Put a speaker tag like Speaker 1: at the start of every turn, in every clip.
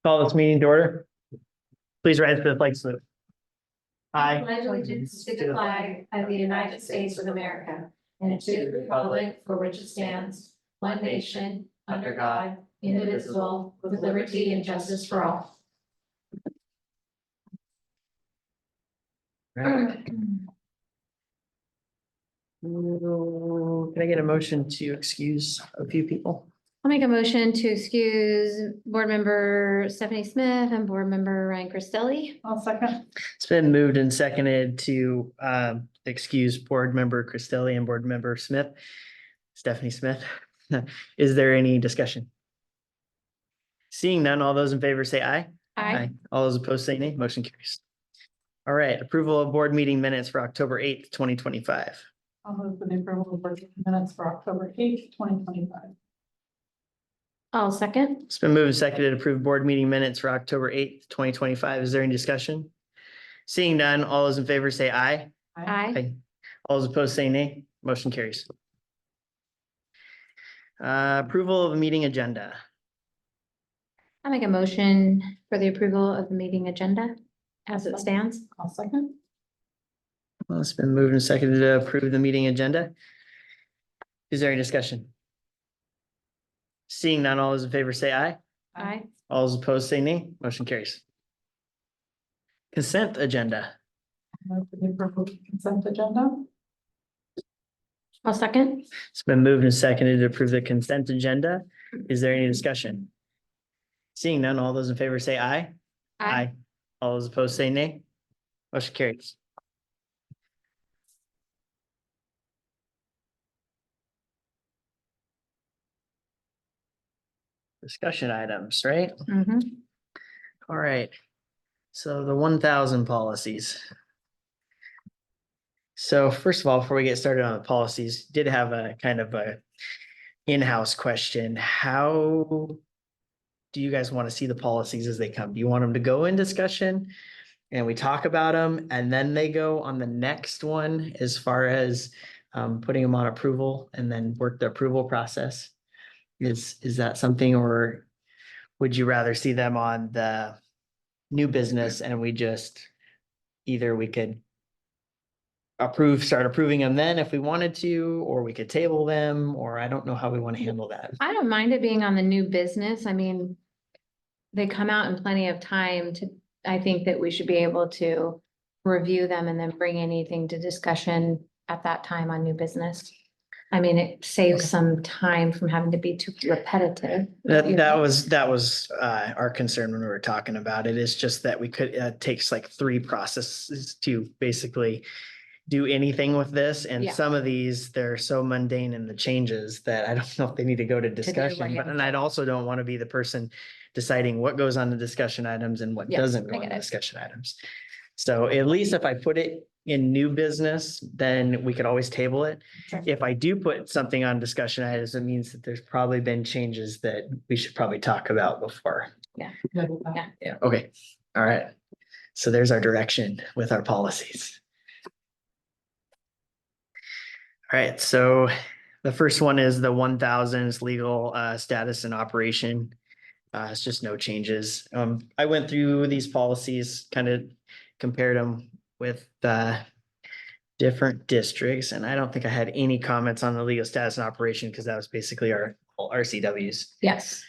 Speaker 1: Call this meeting to order. Please rise for the flag salute. I
Speaker 2: pledge allegiance to the flag of the United States of America and to the republic for which it stands, one nation, under God, indivisible, with liberty and justice for all.
Speaker 1: Can I get a motion to excuse a few people?
Speaker 3: I'll make a motion to excuse board member Stephanie Smith and board member Ryan Cristelli.
Speaker 2: I'll second.
Speaker 1: It's been moved and seconded to excuse board member Cristelli and board member Smith, Stephanie Smith. Is there any discussion? Seeing none, all those in favor say aye.
Speaker 3: Aye.
Speaker 1: All those opposed say nay. Motion carries. All right, approval of board meeting minutes for October 8th, 2025.
Speaker 2: I'll move for the approval of board minutes for October 8th, 2025.
Speaker 3: I'll second.
Speaker 1: It's been moved and seconded to approve board meeting minutes for October 8th, 2025. Is there any discussion? Seeing none, all those in favor say aye.
Speaker 3: Aye.
Speaker 1: All those opposed say nay. Motion carries. Approval of the meeting agenda.
Speaker 3: I'll make a motion for the approval of the meeting agenda as it stands.
Speaker 2: I'll second.
Speaker 1: Well, it's been moved and seconded to approve the meeting agenda. Is there any discussion? Seeing none, all those in favor say aye.
Speaker 3: Aye.
Speaker 1: All those opposed say nay. Motion carries. Consent agenda.
Speaker 2: Move for the approval of the consent agenda.
Speaker 3: I'll second.
Speaker 1: It's been moved and seconded to approve the consent agenda. Is there any discussion? Seeing none, all those in favor say aye. All those opposed say nay. Motion carries. Discussion items, right?
Speaker 3: Mhm.
Speaker 1: All right. So the 1,000 policies. So first of all, before we get started on the policies, did have a kind of a in-house question. How do you guys want to see the policies as they come? Do you want them to go in discussion and we talk about them and then they go on the next one as far as putting them on approval and then work the approval process? Is that something, or would you rather see them on the new business and we just either we could start approving them then if we wanted to, or we could table them, or I don't know how we want to handle that.
Speaker 3: I don't mind it being on the new business. I mean, they come out in plenty of time to, I think that we should be able to review them and then bring anything to discussion at that time on new business. I mean, it saves some time from having to be too repetitive.
Speaker 1: That was our concern when we were talking about it. It's just that we could, it takes like 3 processes to basically do anything with this. And
Speaker 3: Yeah.
Speaker 1: some of these, they're so mundane in the changes that I don't know if they need to go to discussion. But and I also don't want to be the person deciding what goes on the discussion items and what
Speaker 3: Yeah,
Speaker 1: doesn't
Speaker 3: I
Speaker 1: go on
Speaker 3: get
Speaker 1: the
Speaker 3: it.
Speaker 1: discussion items. So at least if I put it in new business, then we could always table it.
Speaker 3: Sure.
Speaker 1: If I do put something on discussion items, it means that there's probably been changes that we should probably talk about before.
Speaker 3: Yeah.
Speaker 1: Yeah, okay, all right. So there's our direction with our policies. All right, so the first one is the 1,000 legal status and operation. It's just no changes. I went through these policies, kind of compared them with different districts, and I don't think I had any comments on the legal status and operation because that was basically our RCWs.
Speaker 3: Yes.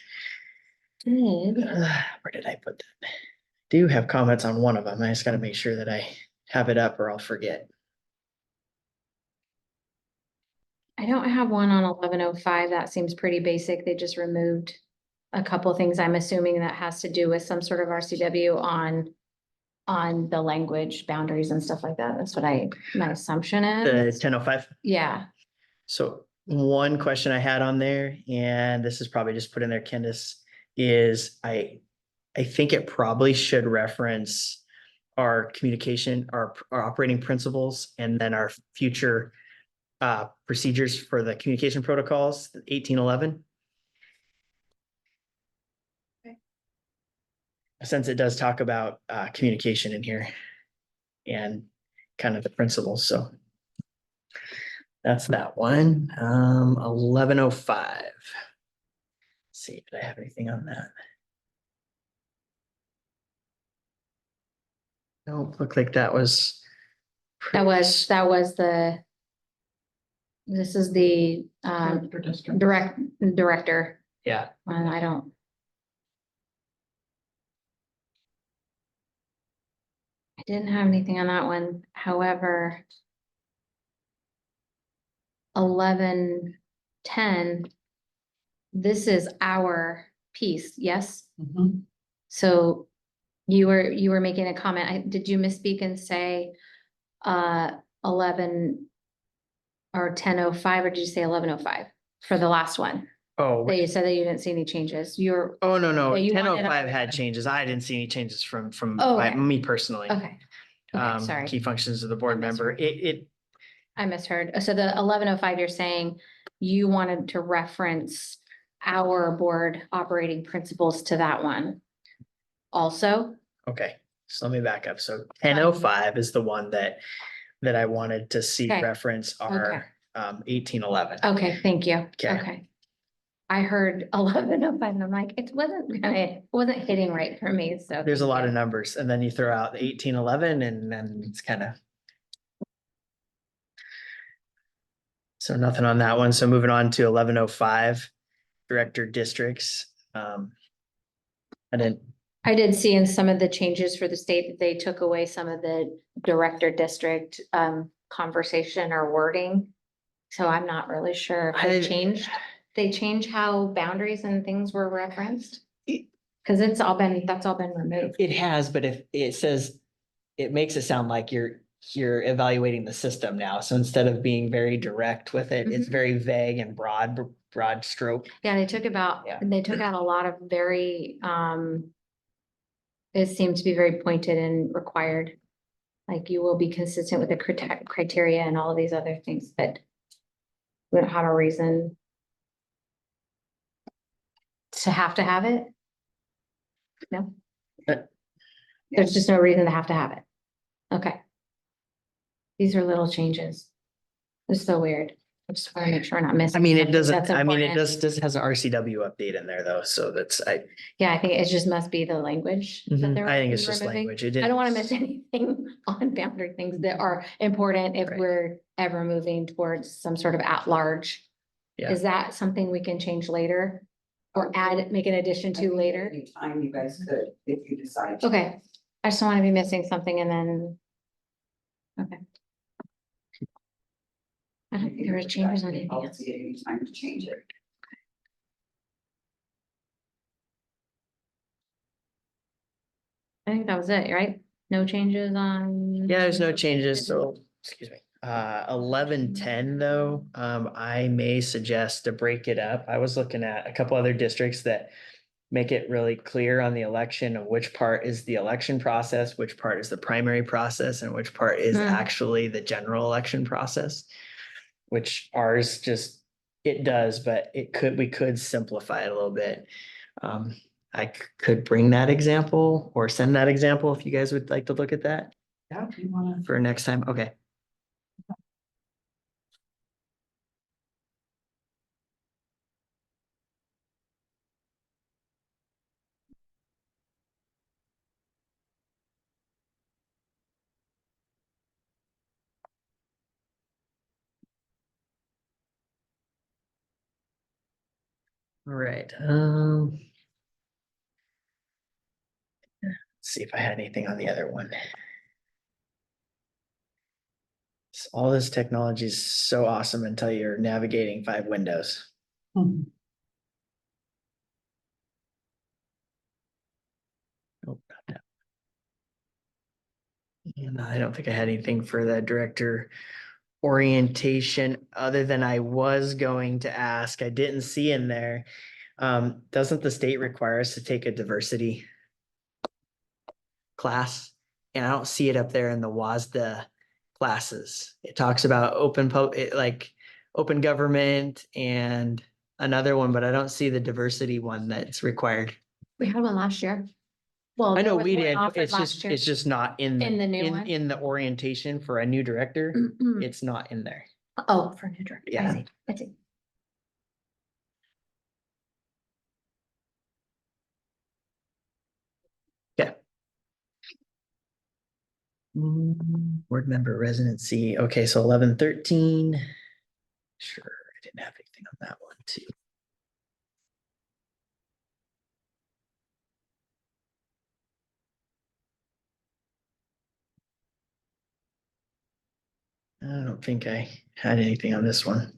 Speaker 1: Where did I put that? Do have comments on one of them. I just got to make sure that I have it up or I'll forget.
Speaker 3: I don't have one on 1105. That seems pretty basic. They just removed a couple things. I'm assuming that has to do with some sort of RCW on the language boundaries and stuff like that. That's what my assumption
Speaker 1: The
Speaker 3: is.
Speaker 1: 1005.
Speaker 3: Yeah.
Speaker 1: So one question I had on there, and this is probably just put in there, Candace, is I think it probably should reference our communication, our operating principles, and then our future procedures for the communication protocols, 1811. Since it does talk about communication in here and kind of the principles, so that's that one. 1105. See, did I have anything on that? Nope, looked like that was.
Speaker 3: That was this is the, director,
Speaker 1: Yeah,
Speaker 3: and I don't. I didn't have anything on that one, however. 11:10. This is our piece, yes? So you were making a comment, did you misspeak and say, 11 or 10:05, or did you say 11:05 for the last one?
Speaker 1: oh,
Speaker 3: That you said that you didn't see any changes, you're,
Speaker 1: oh, no,
Speaker 3: you
Speaker 1: ten oh
Speaker 3: wanted
Speaker 1: five
Speaker 3: a-
Speaker 1: had changes. I didn't see any changes from
Speaker 3: Oh, okay.
Speaker 1: me personally.
Speaker 3: okay, sorry.
Speaker 1: Key functions of the board member. It,
Speaker 3: I misheard. So the 11:05, you're saying you wanted to reference our board operating principles to that one also?
Speaker 1: okay, so let me back up. So 10:05 is the one that I wanted to see
Speaker 3: Okay.
Speaker 1: reference our 1811.
Speaker 3: Okay, thank you.
Speaker 1: Okay.
Speaker 3: Okay. I heard 11:05 and I'm like, it wasn't hitting right for me, so.
Speaker 1: There's a
Speaker 3: thank
Speaker 1: lot
Speaker 3: you.
Speaker 1: of numbers, and then you throw out the 1811 and then it's kind of. So nothing on that one. So moving on to 11:05, director districts. I didn't,
Speaker 3: I did see in some of the changes for the state that they took away some of the director district conversation or wording. So I'm not really sure if they changed how boundaries and things were referenced. Cause that's all been removed.
Speaker 1: it has, but if it says, it makes it sound like you're evaluating the system now. So instead of being very direct with it, it's
Speaker 3: Mhm.
Speaker 1: very vague and broad stroke.
Speaker 3: Yeah,
Speaker 1: Yeah.
Speaker 3: they took out a lot of very, it seemed to be very pointed and required. Like you will be consistent with the criteria and all of these other things, but we don't have a reason to have it. No, there's just no reason to have it. Okay. These are little changes. It's so weird. I just want to make sure we're not missing.
Speaker 1: I mean, it
Speaker 3: something
Speaker 1: doesn't,
Speaker 3: that's
Speaker 1: I mean, it
Speaker 3: important.
Speaker 1: does has an RCW update in there though. So that's,
Speaker 3: Yeah, I think it just must be the language. that
Speaker 1: Mhm.
Speaker 3: they're
Speaker 1: I think it's just
Speaker 3: removing.
Speaker 1: language. It
Speaker 3: I
Speaker 1: didn't.
Speaker 3: don't want to miss anything on boundary things that are important if
Speaker 1: Right.
Speaker 3: we're ever moving towards some sort of at-large.
Speaker 1: Yeah.
Speaker 3: Is that something we can change later? Or make an addition to later?
Speaker 4: Anytime you guys could, if you decide. to.
Speaker 3: Okay, I just don't want to be missing something and then. Okay. I don't think there was changes on anything else.
Speaker 4: Policy at any time to change it.
Speaker 3: I think that was it, right? No changes on.
Speaker 1: Yeah, there's no changes. So, excuse me. 11:10 though, I may suggest to break it up. I was looking at a couple other districts that make it really clear on the election of which part is the election process, which part is the primary process, and which part is
Speaker 3: Hmm.
Speaker 1: actually the general election process. Which ours just, it does, but we could simplify it a little bit. I could bring that example or send that example if you guys would like to look at that
Speaker 4: Yeah, if you wanna.
Speaker 1: for next time. Okay. All right. Let's see if I had anything on the other one. All this technology is so awesome until you're navigating 5 windows.
Speaker 4: Mhm.
Speaker 1: Nope, not that. And I don't think I had anything for the director orientation, other than I was going to ask, I didn't see in there. Doesn't the state require us to take a diversity class? And I don't see it up there in the WASDA classes. It talks about like open government and another one, but I don't see the diversity one that's required.
Speaker 3: We had one last year. Well,
Speaker 1: I
Speaker 3: there
Speaker 1: know
Speaker 3: was
Speaker 1: we
Speaker 3: one
Speaker 1: did.
Speaker 3: offered
Speaker 1: It's
Speaker 3: last
Speaker 1: just,
Speaker 3: year.
Speaker 1: it's just not in
Speaker 3: In the new one?
Speaker 1: in the orientation for a new director.
Speaker 3: Mm-mm.
Speaker 1: It's not in there.
Speaker 3: Oh, for new director.
Speaker 1: Yeah.
Speaker 3: I see.
Speaker 1: Yeah. Board member residency. Okay, so 11-13. Sure, I didn't have anything on that one too. I don't think I had anything on this one.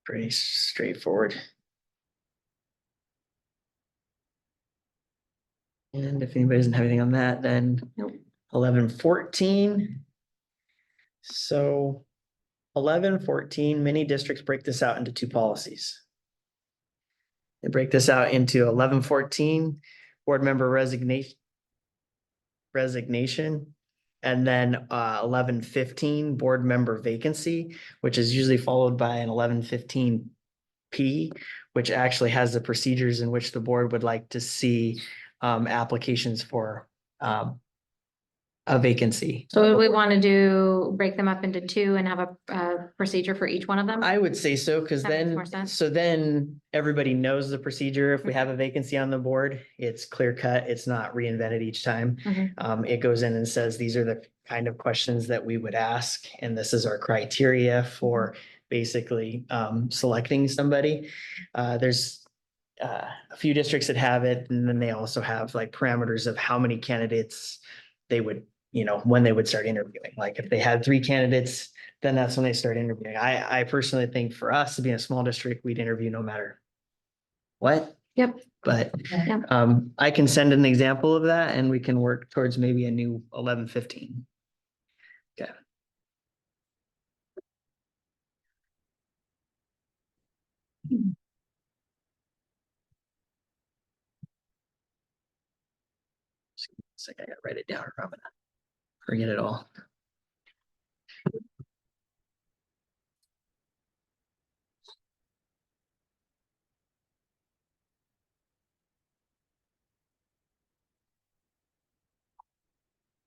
Speaker 1: Pretty straightforward. And if anybody doesn't have anything on that, then
Speaker 3: Nope.
Speaker 1: 11-14. So 11-14, many districts break this out into two policies. They break this out into 11-14, board member resignation, and then 11-15, board member vacancy, which is usually followed by an 11-15 P, which actually has the procedures in which the board would like to see applications for a vacancy.
Speaker 3: So we want to break them up into two and have a procedure for each one of them?
Speaker 1: I would say so, because
Speaker 3: That makes
Speaker 1: then,
Speaker 3: more sense.
Speaker 1: so then everybody knows the procedure. If we have a vacancy on the board, it's clear cut. It's not reinvented each time.
Speaker 3: Mhm.
Speaker 1: It goes in and says, these are the kind of questions that we would ask, and this is our criteria for basically selecting somebody. There's a few districts that have it, and then they also have like parameters of how many candidates they would, when they would start interviewing. Like if they had 3 candidates, then that's when they start interviewing. I personally think for us to be in a small district, we'd interview no matter what.
Speaker 3: Yep.
Speaker 1: But
Speaker 3: Yeah.
Speaker 1: I can send an example of that and we can work towards maybe a new 11-15. Okay. It's like I gotta write it down or I'm gonna forget it all.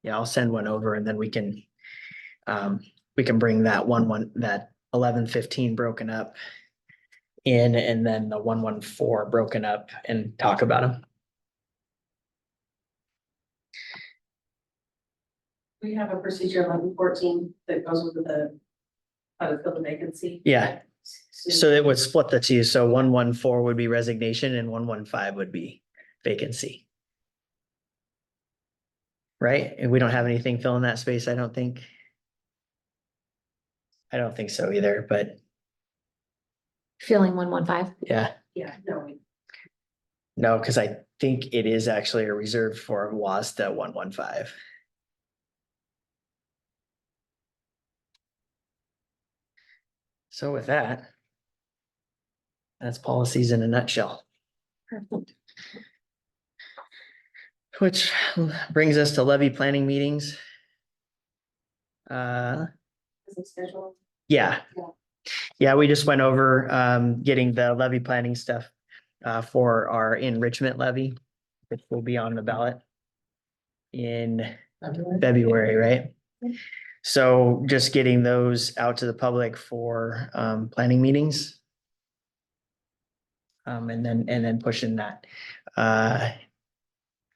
Speaker 1: Yeah, I'll send one over and then we can bring that that 11-15 broken up in, and then the 1-1-4 broken up and talk about them.
Speaker 2: We have a procedure 11-14 that goes with how to fill the vacancy.
Speaker 1: Yeah, so it would split the two. So 1-1-4 would be resignation and 1-1-5 would be vacancy. Right? And we don't have anything filling that space, I don't think. I don't think so either, but
Speaker 3: Feeling 115.
Speaker 1: yeah,
Speaker 2: Yeah, no,
Speaker 1: no, because I think it is actually a reserved for WASDA 1-1-5. So with that, that's policies in a nutshell.
Speaker 3: Perfect.
Speaker 1: Which brings us to levy planning meetings.
Speaker 2: is it scheduled?
Speaker 1: Yeah.
Speaker 2: Yeah.
Speaker 1: Yeah, we just went over getting the levy planning stuff for our enrichment levy, which will be on the ballot in February, right? So just getting those out to the public for planning meetings. And then pushing that.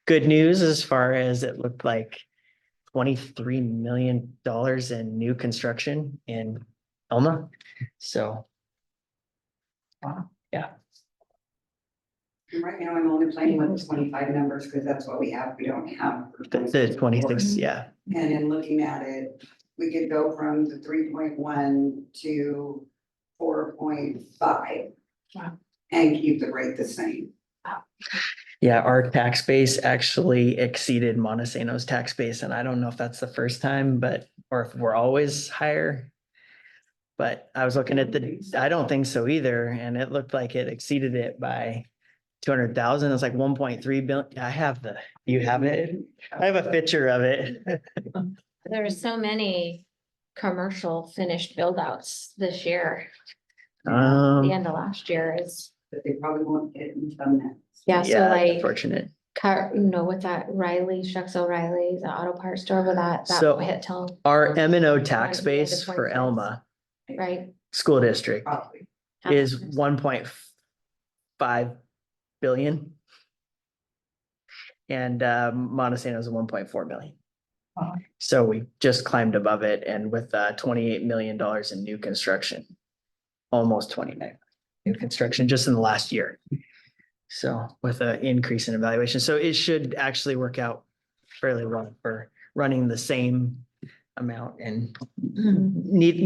Speaker 1: Good news as far as it looked like $23 million in new construction in Elma. So.
Speaker 4: Wow.
Speaker 1: Yeah.
Speaker 4: And right now, I'm only playing with the 25 numbers because that's what we have. We don't have.
Speaker 1: The 26, yeah.
Speaker 4: And in looking at it, we could go from the 3.1 to 4.5.
Speaker 3: Wow.
Speaker 4: And keep the rate the same.
Speaker 1: Yeah, our tax base actually exceeded Montesano's tax base, and I don't know if that's the first time, or if we're always higher. But I was looking at I don't think so either, and it looked like it exceeded it by 200,000. It's like 1.3 billion. You have it? I have a picture of it.
Speaker 3: There are so many commercial finished build outs this year. The end of last year is,
Speaker 4: But they probably won't get it until next.
Speaker 3: yeah, so
Speaker 1: Yeah,
Speaker 3: like,
Speaker 1: unfortunate.
Speaker 3: what's that, Shucks O'Reilly's, the auto parts store where that
Speaker 1: So-
Speaker 3: won't hit till,
Speaker 1: Our M and O tax
Speaker 3: Right, the end of
Speaker 1: base for
Speaker 3: 26.
Speaker 1: Elma
Speaker 3: right?
Speaker 1: School District
Speaker 4: Probably.
Speaker 1: is 1.5 billion. And Montesano is 1.4 million.
Speaker 2: Wow.
Speaker 1: So we just climbed above it, and with $28 million in new construction, almost 29 new construction just in the last year. So with an increase in evaluation, so it should actually work out fairly well for running the same amount and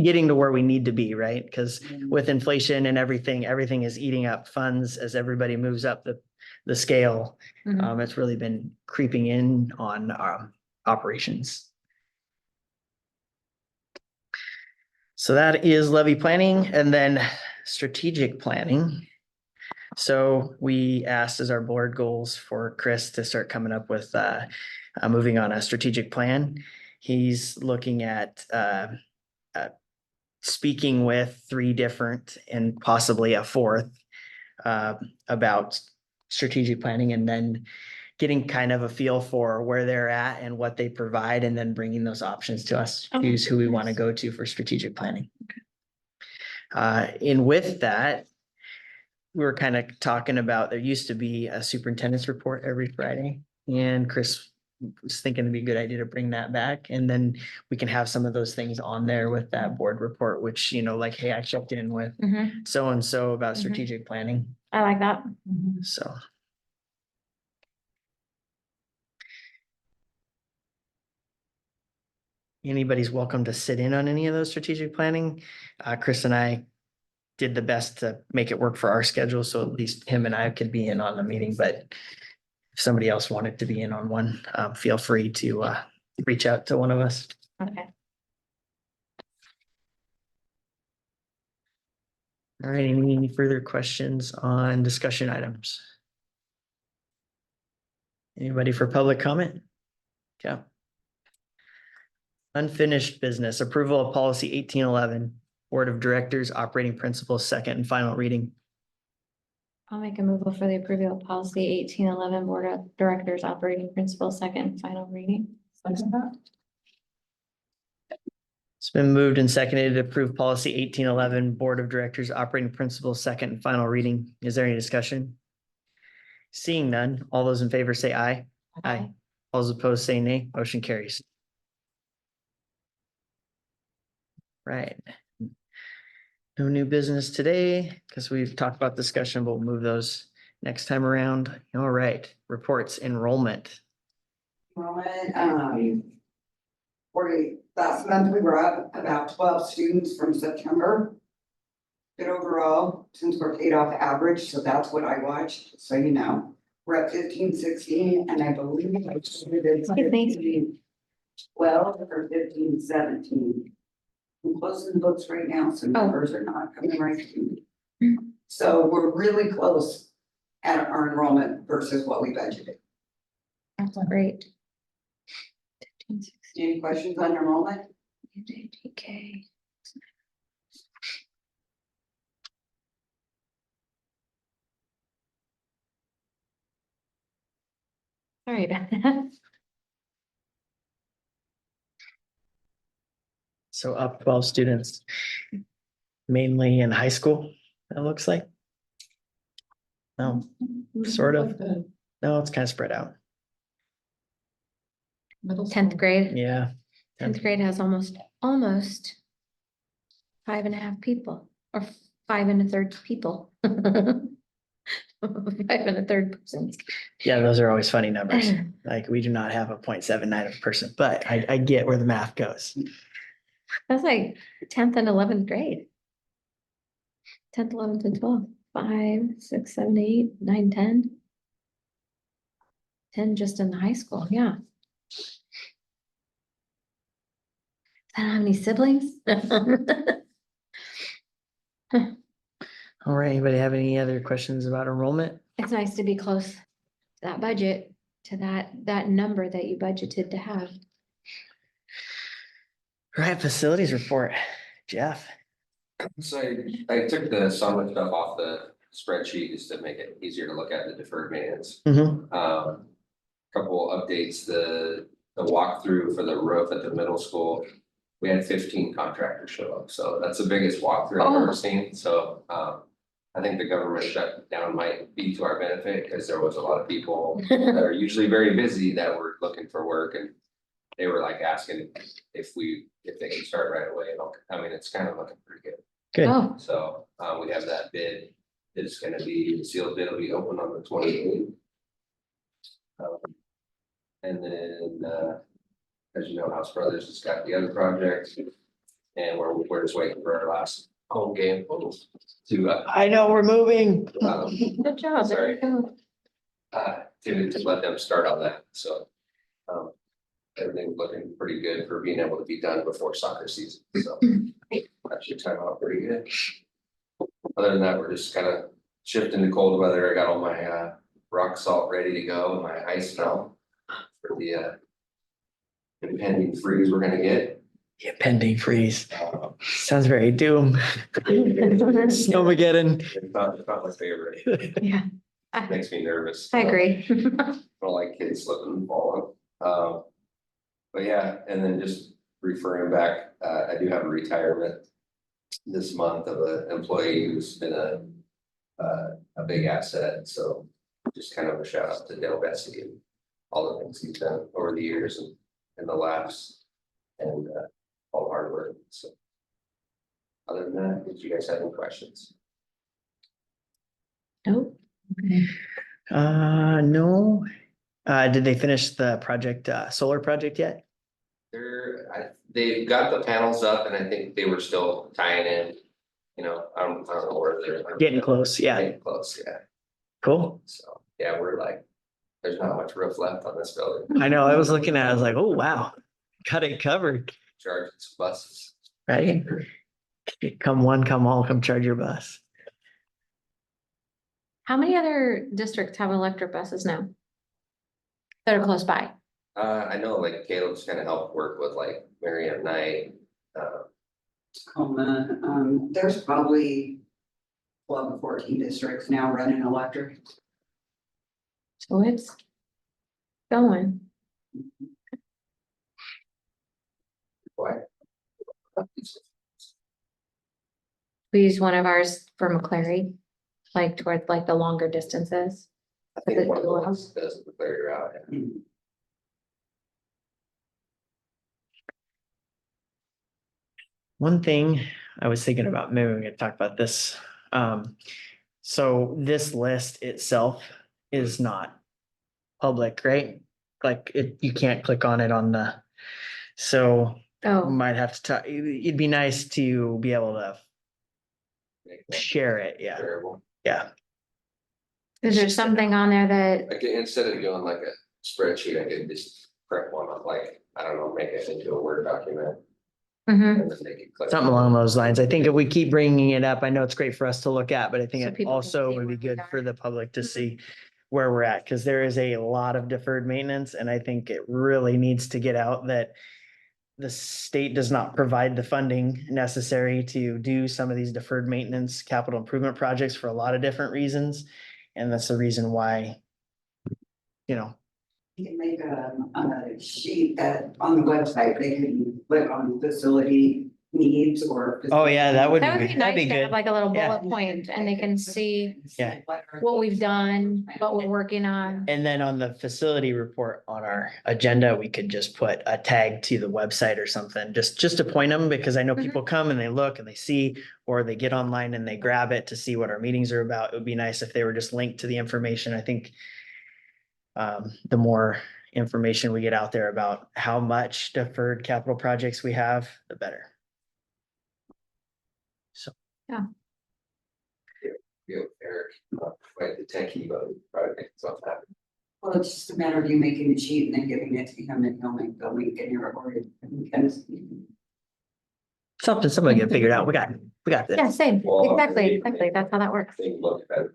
Speaker 1: getting to where we need to be, right? Because with inflation and everything is eating up funds as everybody moves up the scale.
Speaker 3: Mhm.
Speaker 1: It's really been creeping in on operations. So that is levy planning, and then strategic planning. So we asked as our board goals for Chris to start coming up with moving on a strategic plan. He's looking at speaking with 3 different and possibly a 4th about strategic planning, and then getting kind of a feel for where they're at and what they provide, and then bringing those options to us,
Speaker 3: Oh,
Speaker 1: choose who we want to
Speaker 3: nice.
Speaker 1: go to for strategic planning. And with that, we were kind of talking about, there used to be a superintendent's report every Friday, and Chris was thinking it'd be a good idea to bring that back, and then we can have some of those things on there with that board report, which, like, hey, I checked in with
Speaker 3: Mhm.
Speaker 1: so-and-so about
Speaker 3: Mhm.
Speaker 1: strategic planning,
Speaker 3: I like that.
Speaker 1: so. Anybody's welcome to sit in on any of those strategic planning. Chris and I did the best to make it work for our schedule, so at least him and I could be in on the meeting, but if somebody else wanted to be in on one, feel free to reach out to one of us.
Speaker 3: Okay.
Speaker 1: All right, any further questions on discussion items? Anybody for public comment? Yeah. Unfinished business, approval of policy 1811, Board of Directors, operating principles, second and final reading.
Speaker 3: I'll make a move for the approval of policy 1811 Board of Directors Operating Principle, second and final reading.
Speaker 1: It's been moved and seconded to approve policy 1811, Board of Directors, operating principles, second and final reading. Is there any discussion? Seeing none, all those in favor say aye. Aye. All those opposed say nay. Motion carries. Right. No new business today because we've talked about discussion, but we'll move those next time around. All right, reports, enrollment.
Speaker 4: Last month we were up about 12 students from September. Good overall, since we're paid off average, so that's what I watched, so you know. We're at 15, 16, and I believe I just did 15, 12 or 15, 17. I'm closing the books right now, so numbers are not coming right to me. So we're really close at our enrollment versus what we budgeted.
Speaker 3: That's great.
Speaker 4: Any questions on enrollment?
Speaker 3: Okay. Sorry about that.
Speaker 1: So up 12 students, mainly in high school, it looks like. No, sort of. No, it's kind of spread out.
Speaker 3: 10th grade.
Speaker 1: Yeah.
Speaker 3: 10th grade has almost 5.5 people, or 5 1/3 people. 5 1/3 persons.
Speaker 1: Yeah, those are always funny numbers. Like, we do not have a 0.79 of a person, but I get where the math goes.
Speaker 3: That's like 10th and 11th grade. 10th, 11th, and 12th. 5, 6, 7, 8, 9, 10. 10 just in the high school, yeah. I don't have any siblings.
Speaker 1: All right, anybody have any other questions about enrollment?
Speaker 3: It's nice to be close to that budget, to that number that you budgeted to have.
Speaker 1: All right, facilities report, Jeff.
Speaker 5: So I took the summary stuff off the spreadsheet just to make it easier to look at the deferred maintenance. Couple updates, the walkthrough for the roof at the middle school. We had 15 contractors show up, so that's the biggest walkthrough I've ever seen, so I think the government shutdown might be to our benefit, because there was a lot of people that are usually very busy that were looking for work, and they were like asking if they can start right away, and I mean, it's kind of looking pretty good.
Speaker 1: Good.
Speaker 3: Oh,
Speaker 5: So, we have that bid, it's gonna be, the sealed bid will be open on the 28th. And then, as you know, House Brothers has got the other projects, and we're just waiting for our last home game to,
Speaker 1: I know, we're moving.
Speaker 3: good job. There you
Speaker 5: Sorry.
Speaker 3: go.
Speaker 5: to let them start on that, so. Everything's looking pretty good for being able to be done before soccer season, so that should time out pretty good. Other than that, we're just kind of shifting to cold weather. I got all my rock salt ready to go, my ice melt for the impending freeze we're gonna get.
Speaker 1: The impending freeze. Sounds very doom. Snowmageddon.
Speaker 5: It's not my favorite,
Speaker 3: Yeah,
Speaker 5: it makes me nervous.
Speaker 3: I agree.
Speaker 5: I don't like kids slipping and falling. But yeah, and then just referring back, I do have a retirement this month of an employee who's been a big asset, so just kind of a shout out to Dale Bessie and all the things he's done over the years and the laughs and all the hard work, so. Other than that, did you guys have any questions?
Speaker 3: Nope.
Speaker 1: No. Did they finish the project, solar project yet?
Speaker 5: They've got the panels up, and I think they were still tying in, you know, I don't know where they're.
Speaker 1: Getting close, yeah.
Speaker 5: Getting close, yeah,
Speaker 1: Cool.
Speaker 5: so, yeah, we're like, there's not much roof left on this building.
Speaker 1: I know, I was looking at it, I was like, oh, wow. Got it covered,
Speaker 5: Charging some buses.
Speaker 1: right? Come one, come all, come charge your bus.
Speaker 3: How many other districts have electric buses now? That are close by?
Speaker 5: I know like Caleb's gonna help work with like Marion Knight,
Speaker 4: There's probably 12 to 14 districts now running electric.
Speaker 3: So it's going.
Speaker 5: why?
Speaker 3: We use one of ours for McClary, like towards like the longer distances.
Speaker 5: I think one of the ones does the clear out. Yeah.
Speaker 1: One thing I was thinking about, maybe we could talk about this. So this list itself is not public, right? Like you can't click on it on the, so
Speaker 3: Oh,
Speaker 1: might have to talk, it'd be nice to be able to
Speaker 5: Make that
Speaker 1: share it, yeah,
Speaker 5: shareable.
Speaker 1: yeah.
Speaker 3: is there something on there that,
Speaker 5: Like instead of doing like a spreadsheet, I could just print one up, like, I don't know, make it into a Word document
Speaker 3: Mhm.
Speaker 5: and then they can click.
Speaker 1: Something along those lines. I think if we keep bringing it up, I know it's great for us to look at, but I think
Speaker 3: So
Speaker 1: it
Speaker 3: people can
Speaker 1: also
Speaker 3: see
Speaker 1: would be
Speaker 3: where we
Speaker 1: good for
Speaker 3: are.
Speaker 1: the public to see where we're at, because there is a lot of deferred maintenance, and I think it really needs to get out that the state does not provide the funding necessary to do some of these deferred maintenance capital improvement projects for a lot of different reasons. And that's the reason why, you know,
Speaker 4: You can make a sheet that on the website, they can click on facility needs or.
Speaker 1: oh yeah, that would
Speaker 3: that would
Speaker 1: be
Speaker 3: be
Speaker 1: good. That'd
Speaker 3: nice
Speaker 1: be
Speaker 3: to have
Speaker 1: good.
Speaker 3: like a little
Speaker 1: Yeah.
Speaker 3: bullet point and they can see
Speaker 1: Yeah.
Speaker 3: what we've done, what we're working on.
Speaker 1: And then on the facility report on our agenda, we could just put a tag to the website or something, just to point them, because I know people come and they look and they see, or they get online and they grab it to see what our meetings are about. It would be nice if they were just linked to the information. I think the more information we get out there about how much deferred capital projects we have, the better. So,
Speaker 5: You, Eric, quite the techie, but project, so I'm happy.
Speaker 4: Well, it's just a matter of you making a sheet and then giving it to him and he'll make the link in your order.
Speaker 1: somebody get figured out. We got this.
Speaker 3: Yeah, same,
Speaker 5: Well,
Speaker 3: exactly, that's how that works.
Speaker 5: Take a look at it.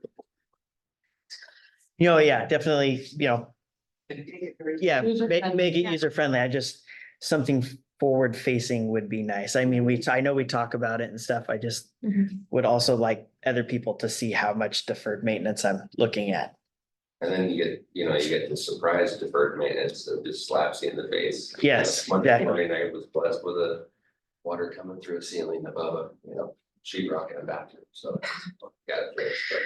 Speaker 1: You know, yeah, definitely, you know, yeah, make it
Speaker 3: Yeah.
Speaker 1: user friendly. I just, something forward facing would be nice. I mean, I know we talk about it and stuff. I just
Speaker 3: Mhm.
Speaker 1: would also like other people to see how much deferred maintenance I'm looking at.
Speaker 5: And then you get the surprise deferred maintenance that just slaps you in the face.
Speaker 1: Yes,
Speaker 5: Monday
Speaker 1: exactly.
Speaker 5: morning, I was blessed with a water coming through a ceiling above, sheetrock in a bathroom, so. Got it fixed, but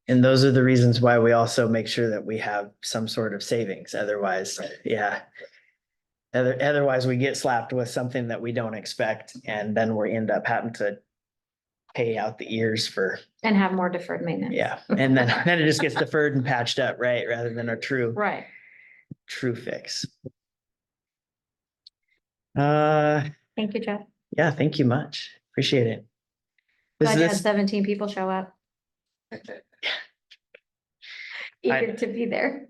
Speaker 1: And those are the reasons why we also make sure that we have some sort of savings. Otherwise, yeah. Otherwise, we get slapped with something that we don't expect, and then we end up having to pay out the ears for,
Speaker 3: And have more deferred maintenance.
Speaker 1: yeah, and then it just gets deferred and patched up, right, rather than a
Speaker 3: Right.
Speaker 1: true fix.
Speaker 3: Thank you, Jeff.
Speaker 1: Yeah, thank you much. Appreciate it. Is
Speaker 3: Glad you had
Speaker 1: this,
Speaker 3: 17 people show up. Eager to be there.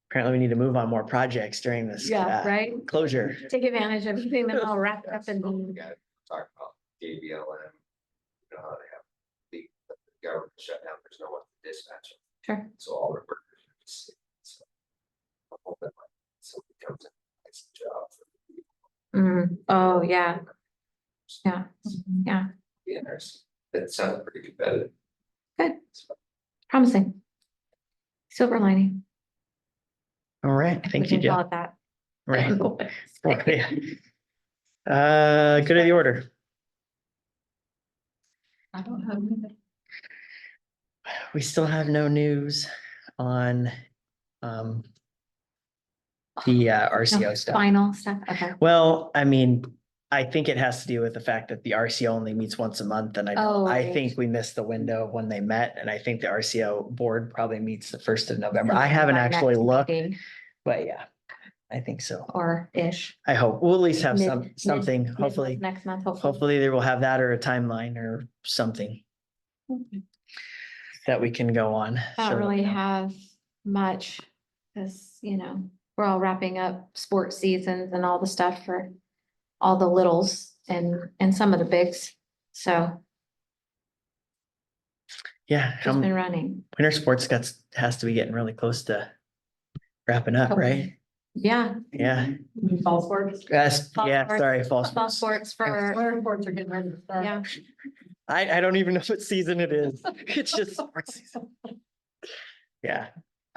Speaker 1: apparently we need to move on more projects during this
Speaker 3: Yeah, right?
Speaker 1: closure.
Speaker 3: Take advantage of getting them all wrapped up
Speaker 5: we
Speaker 3: and
Speaker 5: gotta talk about KBLM. You know how they have the government shutdown, there's no one to dispatch them,
Speaker 3: sure.
Speaker 5: so all their workers are just sick, so. I'm hoping like somebody comes in, and takes the job for the people.
Speaker 3: Oh, yeah. Yeah, yeah,
Speaker 5: Be interesting. It sounded pretty competitive.
Speaker 3: good, promising. Silver lining.
Speaker 1: All right,
Speaker 3: We
Speaker 1: thank you,
Speaker 3: can call
Speaker 1: Jeff.
Speaker 3: it that.
Speaker 1: Right. Yeah. Good of the order.
Speaker 2: I don't have anything.
Speaker 1: We still have no news on the RCO
Speaker 3: No,
Speaker 1: stuff.
Speaker 3: Final stuff, okay.
Speaker 1: Well, I mean, I think it has to do with the fact that the RCO only meets once a month, and
Speaker 3: Oh,
Speaker 1: I
Speaker 3: right.
Speaker 1: think we missed the window of when they met, and I think the RCO board probably meets the 1st of November. I haven't
Speaker 3: By
Speaker 1: actually
Speaker 3: next
Speaker 1: looked,
Speaker 3: meeting,
Speaker 1: but yeah, I think so.
Speaker 3: or ish.
Speaker 1: I hope we'll at least have
Speaker 3: Mid-
Speaker 1: something,
Speaker 3: mid-
Speaker 1: hopefully,
Speaker 3: Next month, hopefully.
Speaker 1: hopefully they will have that or a timeline or something that we can go on.
Speaker 3: I
Speaker 1: So,
Speaker 3: don't really have much, because, we're all wrapping up sports seasons and all the stuff for all the littles and some of the bigs. So
Speaker 1: yeah,
Speaker 3: just been running.
Speaker 1: winter sports has to be getting really close to wrapping up, right?
Speaker 3: Yeah,
Speaker 1: Yeah,
Speaker 2: Fall sports.
Speaker 1: yes,
Speaker 3: Fall
Speaker 1: yeah,
Speaker 3: sports.
Speaker 1: sorry, fall
Speaker 3: football
Speaker 1: sports.
Speaker 3: sports for,
Speaker 2: Winter sports are getting ready to start.
Speaker 3: yeah.
Speaker 1: I don't even know what season it is. It's just sports season. Yeah,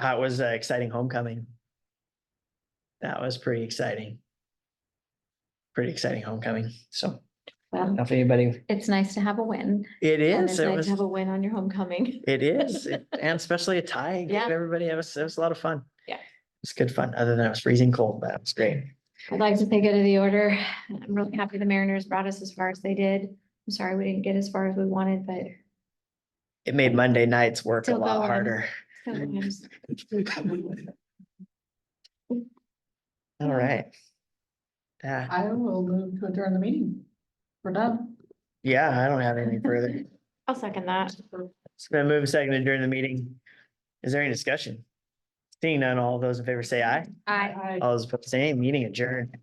Speaker 1: it was an exciting homecoming. That was pretty exciting. Pretty exciting homecoming. So, I don't
Speaker 3: Well,
Speaker 1: know if anybody,
Speaker 3: it's nice to have a win.
Speaker 1: it
Speaker 3: And
Speaker 1: is,
Speaker 3: it's
Speaker 1: it
Speaker 3: nice
Speaker 1: was,
Speaker 3: to have a win on your homecoming.
Speaker 1: it is, and especially a tie. Gave
Speaker 3: Yeah.
Speaker 1: everybody, it was a lot of fun.
Speaker 3: Yeah.
Speaker 1: It's good fun, other than it was freezing cold, but it was great.
Speaker 3: I'd like to take it to the order. I'm really happy the Mariners brought us as far as they did. I'm sorry we didn't get as far as we wanted, but
Speaker 1: It made Monday nights work a
Speaker 3: Still
Speaker 1: lot
Speaker 3: going.
Speaker 1: harder.
Speaker 3: sometimes.
Speaker 1: All right. Yeah,
Speaker 2: I will move to adjourn the meeting. We're done.
Speaker 1: yeah, I don't have anything further.
Speaker 3: I'll second that.
Speaker 1: It's been moved and seconded during the meeting. Is there any discussion? Seeing none, all those in favor say aye.
Speaker 3: Aye.
Speaker 1: All those opposed say nay. Meeting adjourned.